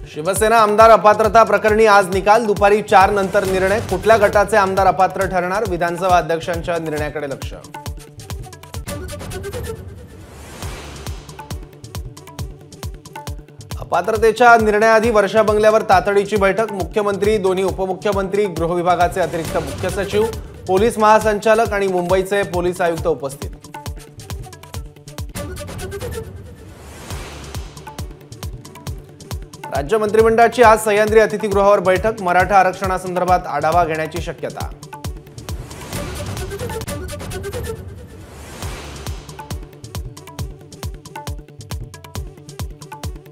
शिवसेना आमदार अपात्रता प्रकरणी आज निकाल, दुपारी 4 नंतर निर्णय। कुठल्या गटाचे आमदार अपात्र ठरणार, विधानसभा अध्यक्षांच्या निर्णयाकडे लक्ष। अपात्रतेच्या निर्णयाआधी वर्षा बंगल्यावर तातडीची बैठक, मुख्यमंत्री, दोन्ही उपमुख्यमंत्री, गृह विभागाचे अतिरिक्त मुख्य सचिव, पोलीस महासंचालक आणि मुंबईचे पोलीस आयुक्त उपस्थित। राज्य मंत्रिमंडळाची आज सह्याद्री अतिथीगृहावर बैठक, मराठा आरक्षणासंदर्भात आढावा घेण्याची शक्यता।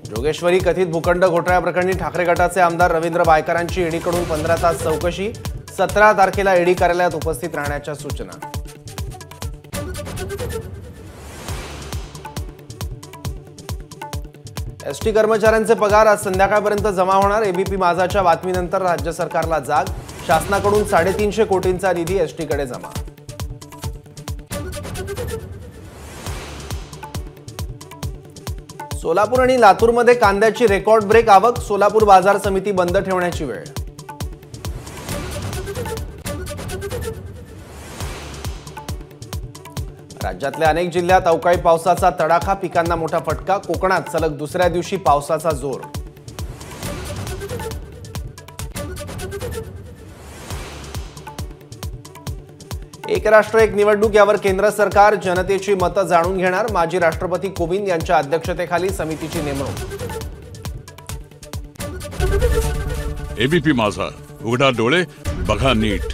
जोगेश्वरी कथित भूखंड घोटाळ्याप्रकरणी ठाकरे गटाचे आमदार रवींद्र बायकरांची ईडीकडून 15 तास चौकशी, 17 तारखेला ईडी कार्यालयात उपस्थित राहण्याच्या सूचना। एसटी कर्मचाऱ्यांचे पगार आज संध्याकाळपर्यंत जमा होणार, एबीपी माझाच्या बातमीनंतर राज्य सरकारला जाग, शासनाकडून 350 कोटींचा निधी एसटीकडे जमा। सोलापूर आणि लातूरमध्ये कांद्याची रेकॉर्ड ब्रेक आवक, सोलापूर बाजार समिती बंद ठेवण्याची वेळ। राज्यातल्या अनेक जिल्ह्यात अवकाळी पावसाचा तडाखा, पिकांना मोठा फटका, कोकणात सलग दुसऱ्या दिवशी पावसाचा जोर। एक राष्ट्र एक निवडणूक यावर केंद्र सरकार जनतेची मतं जाणून घेणार, माजी राष्ट्रपती कोविंद यांच्या अध्यक्षतेखाली समितीची नेमणूक। एबीपी माझा, उघडा डोळे बघा नीट।